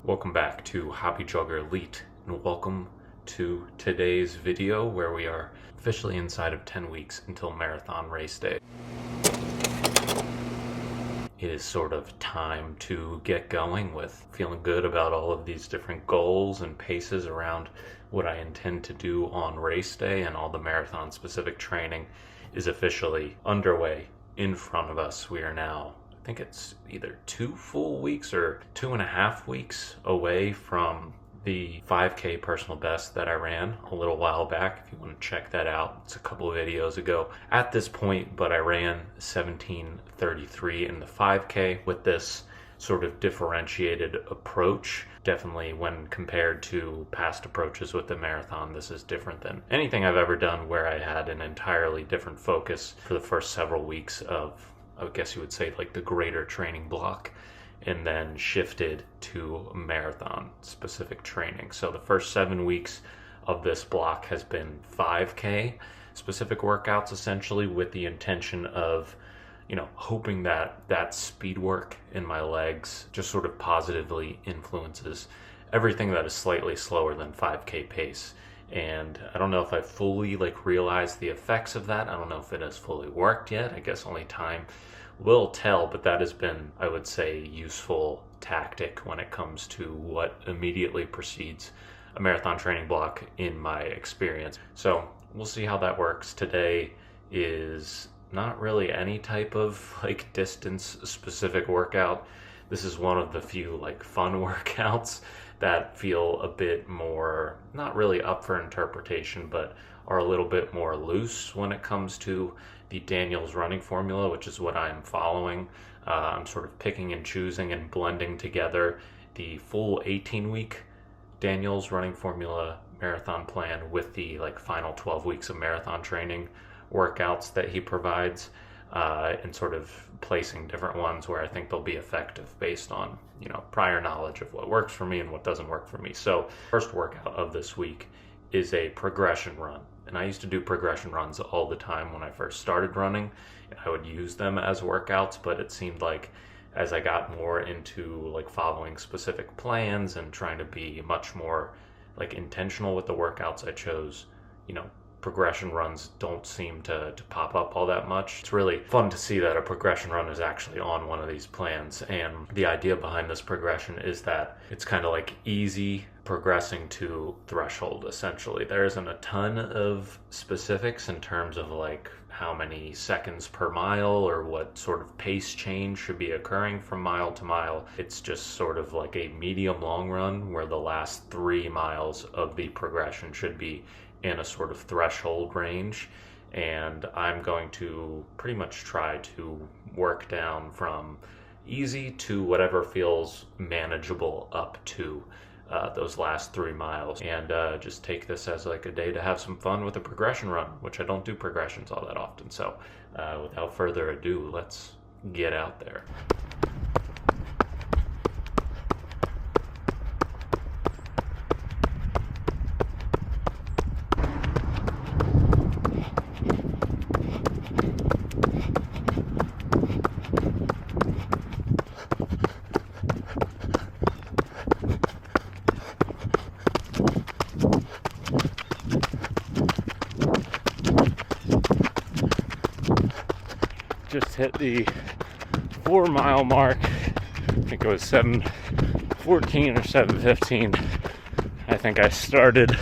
Welcome back to Hobby Jogger Elite, and welcome to today's video where we are officially inside of 10 weeks until marathon race day. It is sort of time to get going with feeling good about all of these different goals and paces around what I intend to do on race day, and all the marathon specific training is officially underway in front of us. We are now, I think it's either 2 full weeks or 2.5 weeks away from the 5K personal best that I ran a little while back. If you want to check that out, it's a couple of videos ago at this point, but I ran 17:33 in the 5K with this sort of differentiated approach. Definitely when compared to past approaches with the marathon, this is different than anything I've ever done, where I had an entirely different focus for the first several weeks of, I guess you would say, like the greater training block, and then shifted to marathon specific training. So the first 7 weeks of this block has been 5K specific workouts, essentially with the intention of, hoping that that speed work in my legs just sort of positively influences everything that is slightly slower than 5K pace. And I don't know if I fully realized the effects of that. I don't know if it has fully worked yet. I guess only time will tell, but that has been, I would say, useful tactic when it comes to what immediately precedes a marathon training block in my experience. So we'll see how that works. Today is not really any type of distance specific workout. This is one of the few fun workouts that feel a bit more, not really up for interpretation, but are a little bit more loose when it comes to the Daniels running formula, which is what I'm following. I'm sort of picking and choosing and blending together the full 18-week Daniels running formula marathon plan with the final 12 weeks of marathon training workouts that he provides, and sort of placing different ones where I think they'll be effective based on prior knowledge of what works for me and what doesn't work for me. So first workout of this week is a progression run. And I used to do progression runs all the time when I first started running. I would use them as workouts, but it seemed like as I got more into following specific plans and trying to be much more intentional with the workouts I chose, progression runs don't seem to pop up all that much. It's really fun to see that a progression run is actually on one of these plans. And the idea behind this progression is that it's kind of easy progressing to threshold, essentially. There isn't a ton of specifics in terms of how many seconds per mile or what sort of pace change should be occurring from mile to mile. It's just sort of a medium long run where the last 3 miles of the progression should be in a sort of threshold range. And I'm going to pretty much try to work down from easy to whatever feels manageable up to those last 3 miles, and just take this as a day to have some fun with a progression run, which I don't do progressions all that often. So without further ado, let's get out there. Just hit the 4 mile mark. I think it was 7:14 or 7:15. I think I started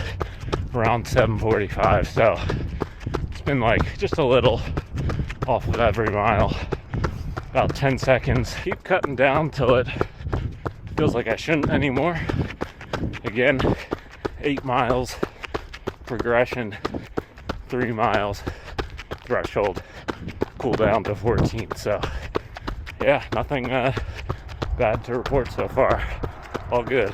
around 7:45, so it's been just a little off of every mile, about 10 seconds. Keep cutting down till it feels like I shouldn't anymore. Again, 8 miles progression, 3 miles threshold, cool down to 14. So yeah, nothing bad to report so far. All good.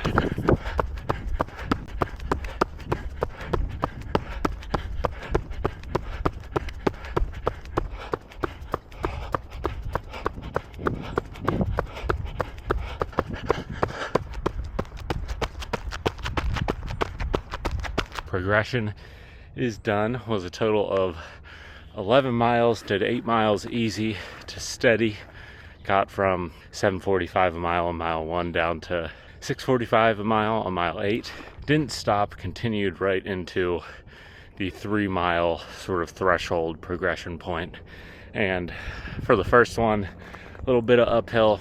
Progression is done. Was a total of 11 miles, did 8 miles easy to steady. Got from 7:45 a mile on mile 1 down to 6:45 a mile on mile 8. Didn't stop, continued right into the 3-mile sort of threshold progression point. And for the first one, a little bit of uphill,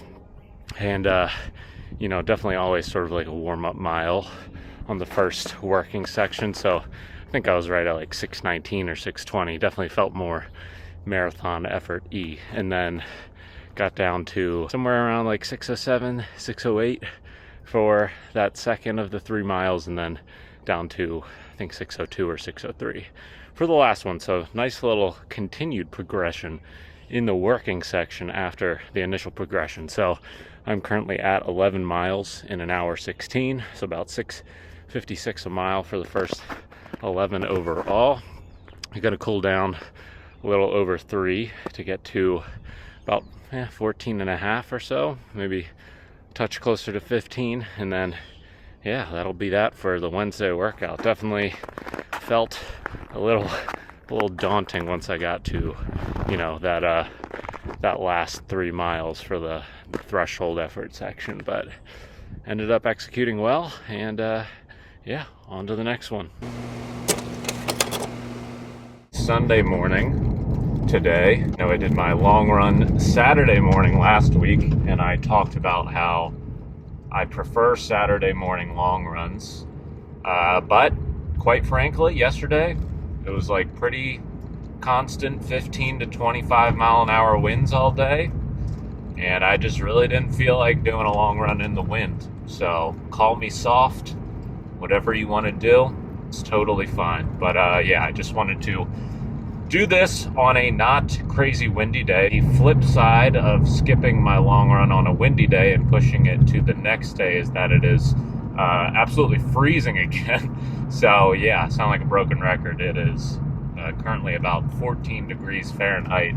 and definitely always sort of like a warm-up mile on the first working section. So I think I was right at like 6:19 or 6:20. Definitely felt more marathon effort and then got down to somewhere around like 6:07, 6:08 for that second of the 3 miles, and then down to I think 6:02 or 6:03 for the last one. So nice little continued progression in the working section after the initial progression. So I'm currently at 11 miles in 1:16, so about 6:56 a mile for the first 11 overall. I got to cool down a little over 3 to get to about 14 and a half or so, maybe touch closer to 15, and then that'll be that for the Wednesday workout. Definitely felt a little daunting once I got to that last 3 miles for the threshold effort section, but ended up executing well, and on to the next one. Sunday morning today. I did my long run Saturday morning last week, and I talked about how I prefer Saturday morning long runs, but quite frankly, yesterday it was like pretty constant 15 to 25 mile an hour winds all day, and I just really didn't feel like doing a long run in the wind. So call me soft, whatever you want to do, it's totally fine. But I just wanted to do this on a not crazy windy day. The flip side of skipping my long run on a windy day and pushing it to the next day is that it is absolutely freezing again. So sound like a broken record. It is currently about 14 degrees Fahrenheit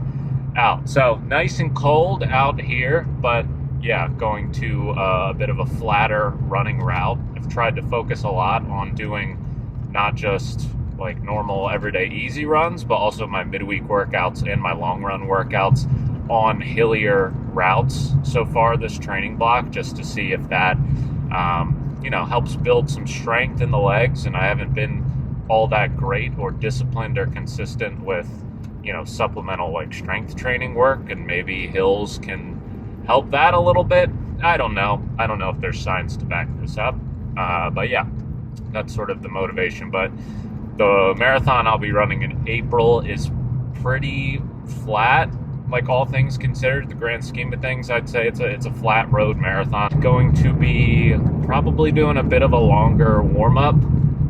out. So nice and cold out here, but going to a bit of a flatter running route. I've tried to focus a lot on doing not just like normal everyday easy runs, but also my midweek workouts and my long run workouts on hillier routes so far this training block, just to see if that helps build some strength in the legs. And I haven't been all that great or disciplined or consistent with supplemental like strength training work, and maybe hills can help that a little bit. I don't know if there's science to back this up, but that's sort of the motivation. But the marathon I'll be running in April is pretty flat, like all things considered. The grand scheme of things, I'd say it's a flat road marathon. Going to be probably doing a bit of a longer warm-up,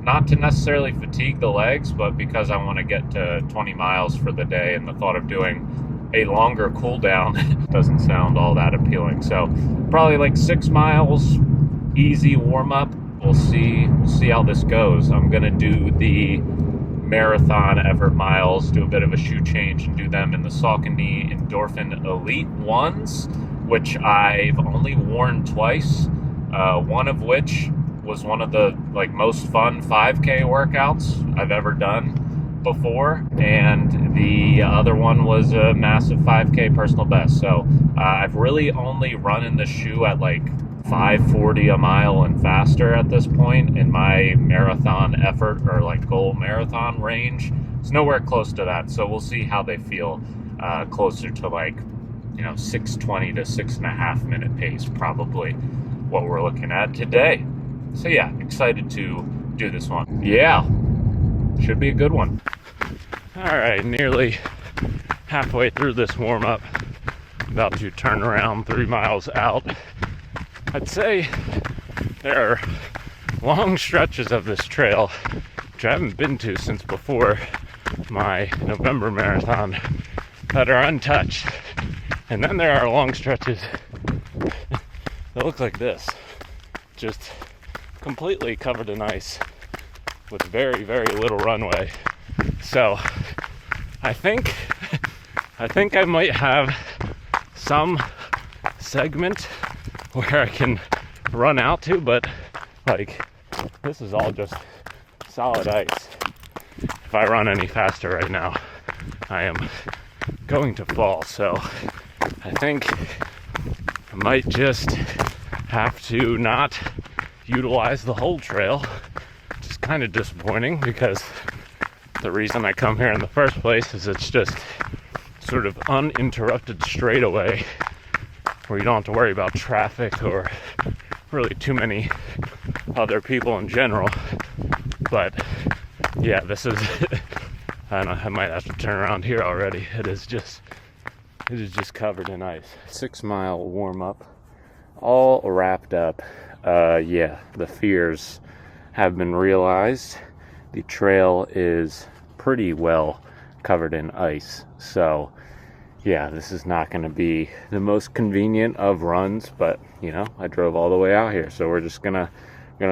not to necessarily fatigue the legs, but because I want to get to 20 miles for the day, and the thought of doing a longer cool down doesn't sound all that appealing. So probably like 6 miles, easy warm-up. We'll see how this goes. I'm gonna do the marathon effort miles, do a bit of a shoe change, and do them in the Saucony Endorphin Elite ones, which I've only worn twice. One of which was one of the most fun 5K workouts I've ever done before, and the other one was a massive 5K personal best. So I've really only run in the shoe at 5:40 a mile and faster at this point in my marathon effort or goal marathon range. It's nowhere close to that, so we'll see how they feel closer to 6:20 to 6.5 minute pace, probably what we're looking at today. So excited to do this one. Should be a good one. All right, nearly halfway through this warm-up, about to turn around 3 miles out. I'd say there are long stretches of this trail which I haven't been to since before my November marathon that are untouched, and then there are long stretches that look like this, just completely covered in ice with very, very little runway. So I think I might have some segment where I can run out to, but this is all just solid ice. If I run any faster right now, I am going to fall. So I think I might just have to not utilize the whole trail, which is kind of disappointing because the reason I come here in the first place is it's just sort of uninterrupted straightaway where you don't have to worry about traffic or really too many other people in general. But yeah, this is I don't know, I might have to turn around here already. It is just covered in ice. 6 mile warm up, all wrapped up. Yeah, the fears have been realized. The trail is pretty well covered in ice. So yeah, this is not going to be the most convenient of runs, but you know, I drove all the way out here, so we're just gonna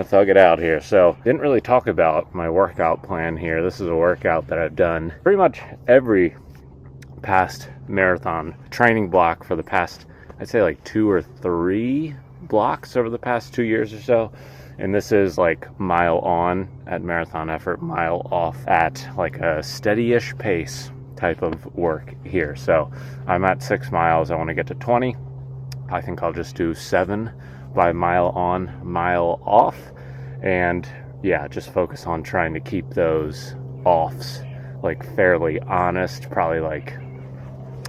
thug it out here. So didn't really talk about my workout plan here. This is a workout that I've done pretty much every past marathon training block for the past, I'd say like 2 or 3 blocks over the past 2 years or so. And this is like mile on at Marathon Effort, mile off at like a steady-ish pace type of work here. So I'm at 6 miles. I want to get to 20. I think I'll just do 7 by mile on, mile off. And yeah, just focus on trying to keep those offs like fairly honest, probably like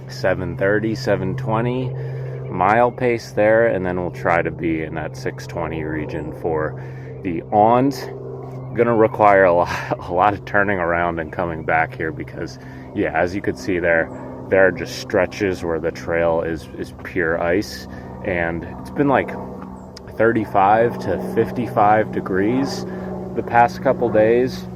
7:30, 7:20 mile pace there, and then we'll try to be in that 6:20 region for the ons. Gonna require a lot of turning around and coming back here because yeah, as you could see there are just stretches where the trail is pure ice, and it's been like 35 to 55 degrees the past couple days.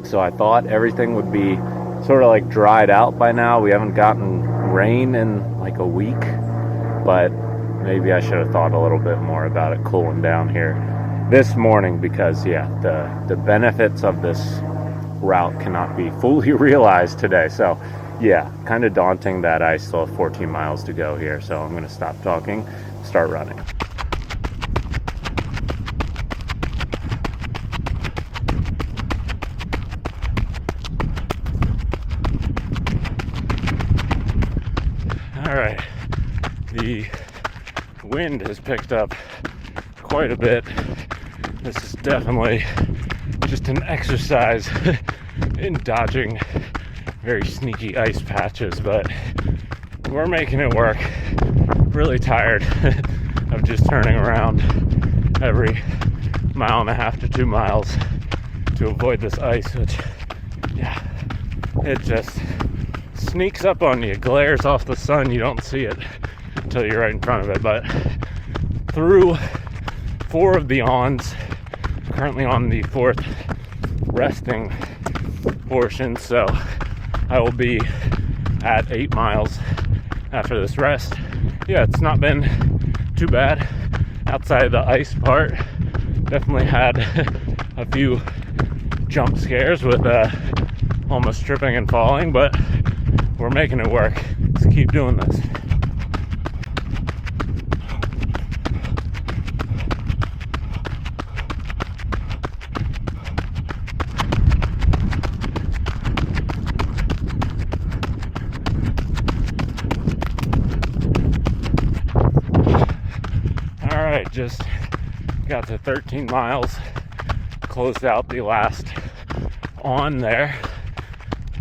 So I thought everything would be sort of like dried out by now. We haven't gotten rain in like a week, but maybe I should have thought a little bit more about it cooling down here this morning, because yeah, the benefits of this route cannot be fully realized today. So yeah, kind of daunting that I still have 14 miles to go here. So I'm going to stop talking, start running. All right, the wind has picked up quite a bit. This is definitely just an exercise in dodging very sneaky ice patches, but we're making it work. Really tired of just turning around every 1.5 miles to 2 miles to avoid this ice, which yeah, it just sneaks up on you, glares off the sun. You don't see it until you're right in front of it. But through 4 of the ons, currently on the 4th resting portion, so I will be at 8 miles after this rest. Yeah, it's not been too bad outside of the ice part. Definitely had a few jump scares with almost tripping and falling, but we're making it work. Let's keep doing this. All right, just got to 13 miles, closed out the last on there.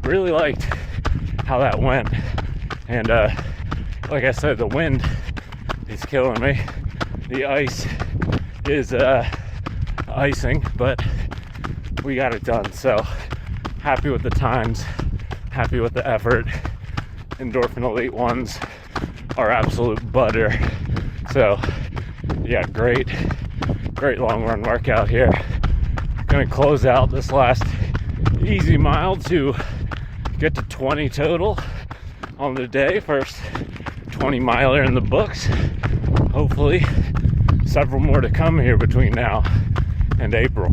Really liked how that went, and like I said, the wind is killing me. The ice is icing, but we got it done. So happy with the times, happy with the effort. Endorphin Elite ones are absolute butter. So yeah, great long run workout here. Gonna close out this last easy mile to get to 20 total on the day. First 20 miler in the books. Hopefully several more to come here between now and April.